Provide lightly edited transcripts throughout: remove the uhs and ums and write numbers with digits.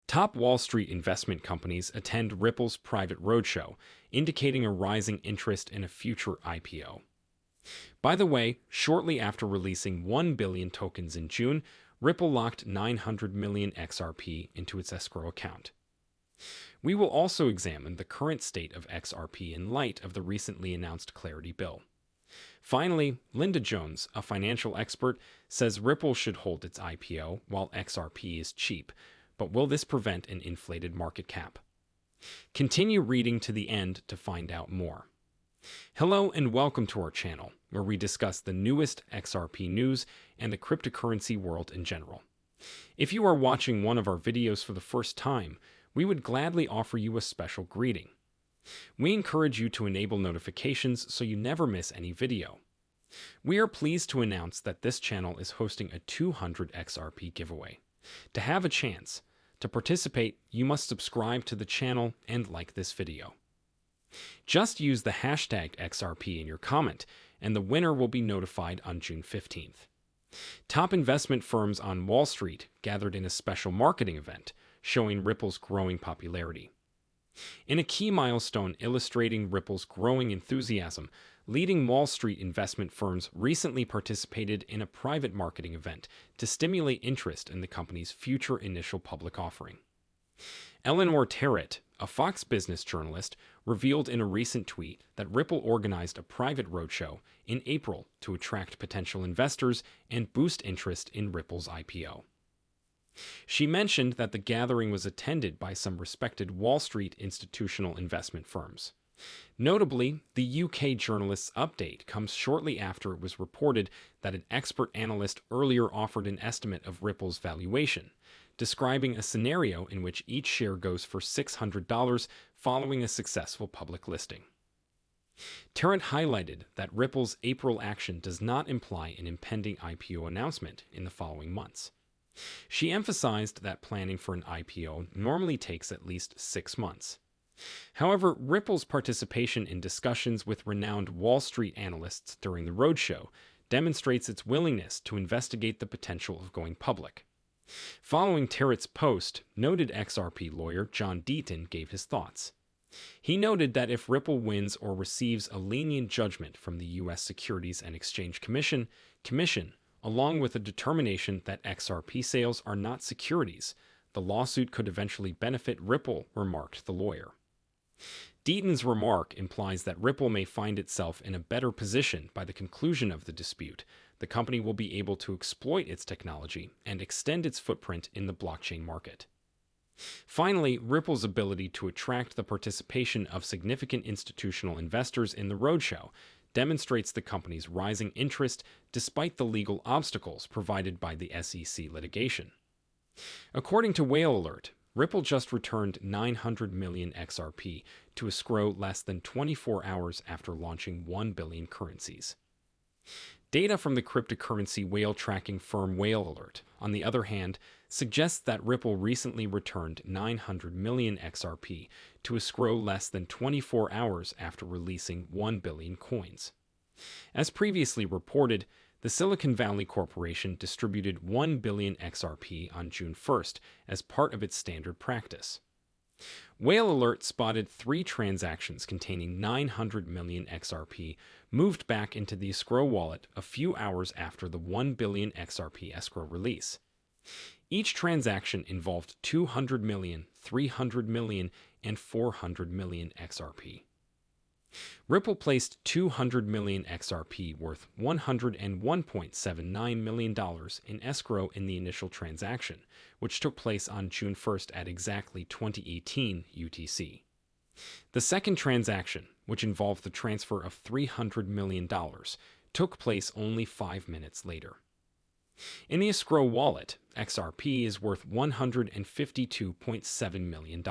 Top Wall Street investment companies attend Ripple's private roadshow, indicating a rising interest in a future IPO. By the way, shortly after releasing 1 billion tokens in June, Ripple locked 900 million XRP into its escrow account. We will also examine the current state of XRP in light of the recently announced Clarity Bill. Finally, Linda Jones, a financial expert, says Ripple should hold its IPO while XRP is cheap, but will this prevent an inflated market cap? Continue reading to the end to find out more. Hello and welcome to our channel, where we discuss the newest XRP news and the cryptocurrency world in general. If you are watching one of our videos for the first time, we would gladly offer you a special greeting. We encourage you to enable notifications so you never miss any video. We are pleased to announce that this channel is hosting a 200 XRP giveaway. To have a chance to participate, you must subscribe to the channel and like this video. Just use the hashtag XRP in your comment, and the winner will be notified on June 15th. Top investment firms on Wall Street gathered in a special marketing event, showing Ripple's growing popularity. In a key milestone illustrating Ripple's growing enthusiasm, leading Wall Street investment firms recently participated in a private marketing event to stimulate interest in the company's future initial public offering. Eleanor Terrett, a Fox Business journalist, revealed in a recent tweet that Ripple organized a private roadshow in April to attract potential investors and boost interest in Ripple's IPO. She mentioned that the gathering was attended by some respected Wall Street institutional investment firms. Notably, the UK journalist's update comes shortly after it was reported that an expert analyst earlier offered an estimate of Ripple's valuation, describing a scenario in which each share goes for $600 following a successful public listing. Tarrant highlighted that Ripple's April action does not imply an impending IPO announcement in the following months. She emphasized that planning for an IPO normally takes at least 6 months. However, Ripple's participation in discussions with renowned Wall Street analysts during the roadshow demonstrates its willingness to investigate the potential of going public. Following Terrett's post, noted XRP lawyer John Deaton gave his thoughts. He noted that if Ripple wins or receives a lenient judgment from the U.S. Securities and Exchange Commission, along with a determination that XRP sales are not securities, the lawsuit could eventually benefit Ripple, remarked the lawyer. Deaton's remark implies that Ripple may find itself in a better position by the conclusion of the dispute. The company will be able to exploit its technology and extend its footprint in the blockchain market. Finally, Ripple's ability to attract the participation of significant institutional investors in the roadshow demonstrates the company's rising interest despite the legal obstacles provided by the SEC litigation. According to Whale Alert, Ripple just returned 900 million XRP to escrow less than 24 hours after launching 1 billion currencies. Data from the cryptocurrency whale tracking firm Whale Alert, on the other hand, suggests that Ripple recently returned 900 million XRP to escrow less than 24 hours after releasing 1 billion coins. As previously reported, the Silicon Valley Corporation distributed 1 billion XRP on June 1st as part of its standard practice. Whale Alert spotted 3 transactions containing 900 million XRP moved back into the escrow wallet a few hours after the 1 billion XRP escrow release. Each transaction involved 200 million, 300 million, and 400 million XRP. Ripple placed 200 million XRP worth $101.79 million in escrow in the initial transaction, which took place on June 1st at exactly 2018 UTC. The second transaction, which involved the transfer of $300 million, took place only 5 minutes later. In the escrow wallet, XRP is worth $152.7 million.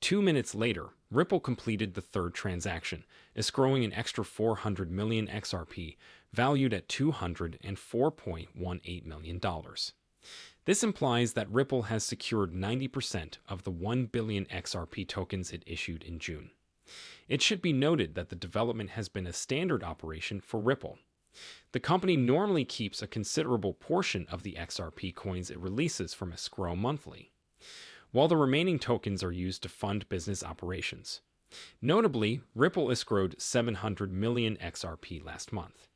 2 minutes later, Ripple completed the third transaction, escrowing an extra 400 million XRP, valued at $204.18 million. This implies that Ripple has secured 90% of the 1 billion XRP tokens it issued in June. It should be noted that the development has been a standard operation for Ripple. The company normally keeps a considerable portion of the XRP coins it releases from escrow monthly. while the remaining tokens are used to fund business operations. Notably, Ripple escrowed 700 million XRP last month.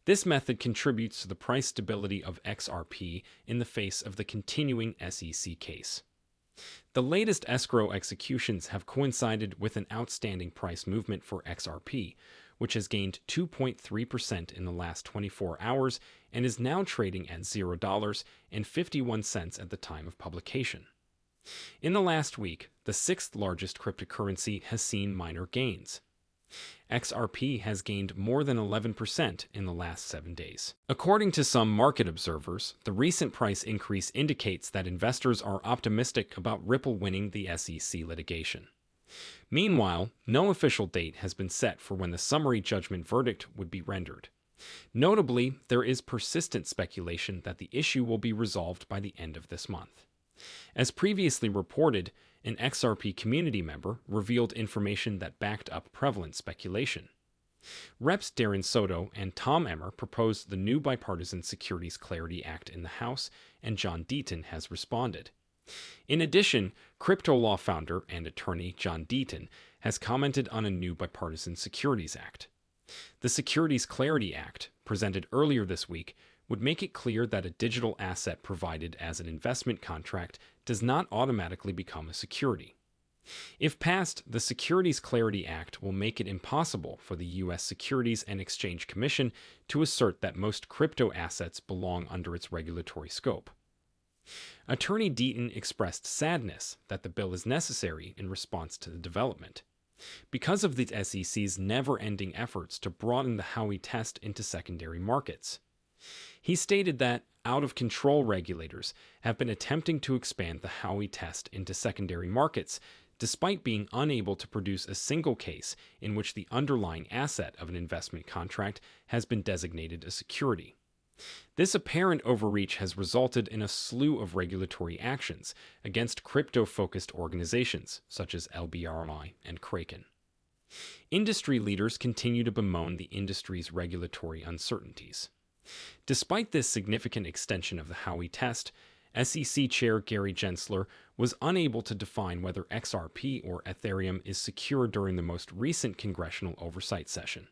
This method contributes to the price stability of XRP in the face of the continuing SEC case. The latest escrow executions have coincided with an outstanding price movement for XRP, which has gained 2.3% in the last 24 hours and is now trading at $0.51 at the time of publication. In the last week, the sixth largest cryptocurrency has seen minor gains. XRP has gained more than 11% in the last 7 days. According to some market observers, the recent price increase indicates that investors are optimistic about Ripple winning the SEC litigation. Meanwhile, no official date has been set for when the summary judgment verdict would be rendered. Notably, there is persistent speculation that the issue will be resolved by the end of this month. As previously reported, an XRP community member revealed information that backed up prevalent speculation. Reps Darren Soto and Tom Emmer proposed the new Bipartisan Securities Clarity Act in the House, and John Deaton has responded. In addition, crypto law founder and attorney John Deaton has commented on a new Bipartisan Securities Act. The Securities Clarity Act, presented earlier this week, would make it clear that a digital asset provided as an investment contract does not automatically become a security. If passed, the Securities Clarity Act will make it impossible for the U.S. Securities and Exchange Commission to assert that most crypto assets belong under its regulatory scope. Attorney Deaton expressed sadness that the bill is necessary in response to the development, because of the SEC's never-ending efforts to broaden the Howey test into secondary markets. He stated that out-of-control regulators have been attempting to expand the Howey test into secondary markets, despite being unable to produce a single case in which the underlying asset of an investment contract has been designated a security. This apparent overreach has resulted in a slew of regulatory actions against crypto-focused organizations such as LBRI and Kraken. Industry leaders continue to bemoan the industry's regulatory uncertainties. Despite this significant extension of the Howey test, SEC Chair Gary Gensler was unable to define whether XRP or Ethereum is secure during the most recent congressional oversight session.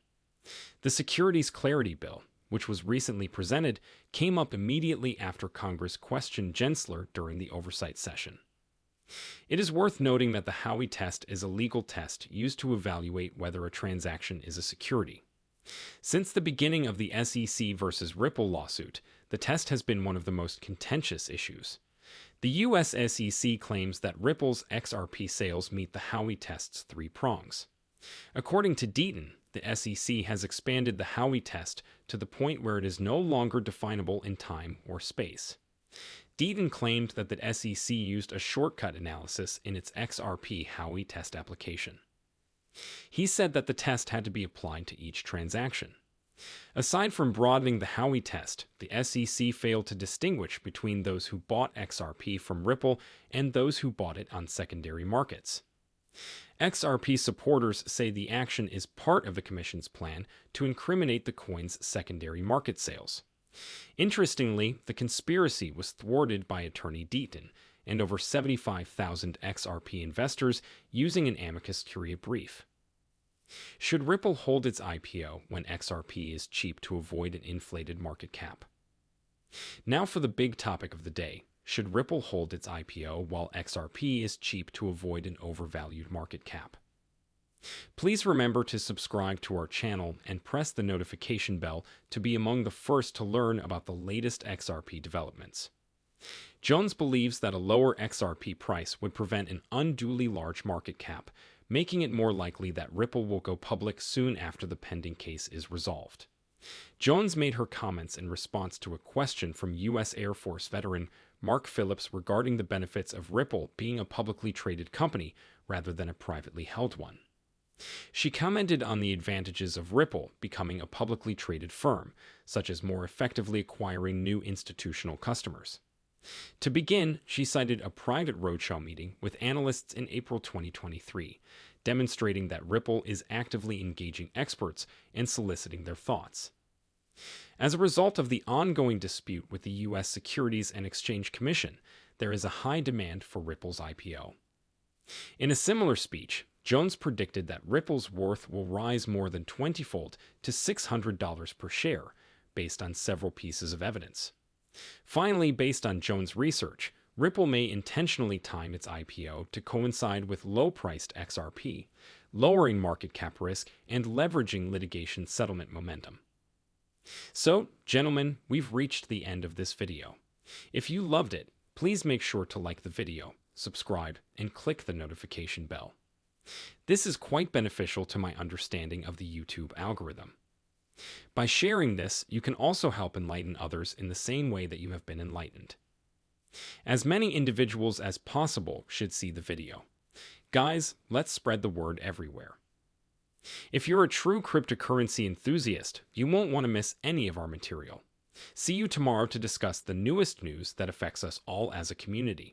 The Securities Clarity Bill, which was recently presented, came up immediately after Congress questioned Gensler during the oversight session. It is worth noting that the Howey test is a legal test used to evaluate whether a transaction is a security. Since the beginning of the SEC versus Ripple lawsuit, the test has been one of the most contentious issues. The U.S. SEC claims that Ripple's XRP sales meet the Howey test's 3 prongs. According to Deaton, the SEC has expanded the Howey test to the point where it is no longer definable in time or space. Deaton claimed that the SEC used a shortcut analysis in its XRP Howey test application. He said that the test had to be applied to each transaction. Aside from broadening the Howey test, the SEC failed to distinguish between those who bought XRP from Ripple and those who bought it on secondary markets. XRP supporters say the action is part of the Commission's plan to incriminate the coin's secondary market sales. Interestingly, the conspiracy was thwarted by attorney Deaton and over 75,000 XRP investors using an amicus curiae brief. Should Ripple hold its IPO when XRP is cheap to avoid an inflated market cap? Now for the big topic of the day. Should Ripple hold its IPO while XRP is cheap to avoid an overvalued market cap? Please remember to subscribe to our channel and press the notification bell to be among the first to learn about the latest XRP developments. Jones believes that a lower XRP price would prevent an unduly large market cap, making it more likely that Ripple will go public soon after the pending case is resolved. Jones made her comments in response to a question from U.S. Air Force veteran Mark Phillips regarding the benefits of Ripple being a publicly traded company rather than a privately held one. She commented on the advantages of Ripple becoming a publicly traded firm, such as more effectively acquiring new institutional customers. To begin, she cited a private roadshow meeting with analysts in April 2023, demonstrating that Ripple is actively engaging experts and soliciting their thoughts. As a result of the ongoing dispute with the U.S. Securities and Exchange Commission, there is a high demand for Ripple's IPO. In a similar speech, Jones predicted that Ripple's worth will rise more than 20-fold to $600 per share, based on several pieces of evidence. Finally, based on Jones' research, Ripple may intentionally time its IPO to coincide with low-priced XRP, lowering market cap risk and leveraging litigation settlement momentum. So, gentlemen, we've reached the end of this video. If you loved it, please make sure to like the video, subscribe, and click the notification bell. This is quite beneficial to my understanding of the YouTube algorithm. By sharing this, you can also help enlighten others in the same way that you have been enlightened. As many individuals as possible should see the video. Guys, let's spread the word everywhere. If you're a true cryptocurrency enthusiast, you won't want to miss any of our material. See you tomorrow to discuss the newest news that affects us all as a community.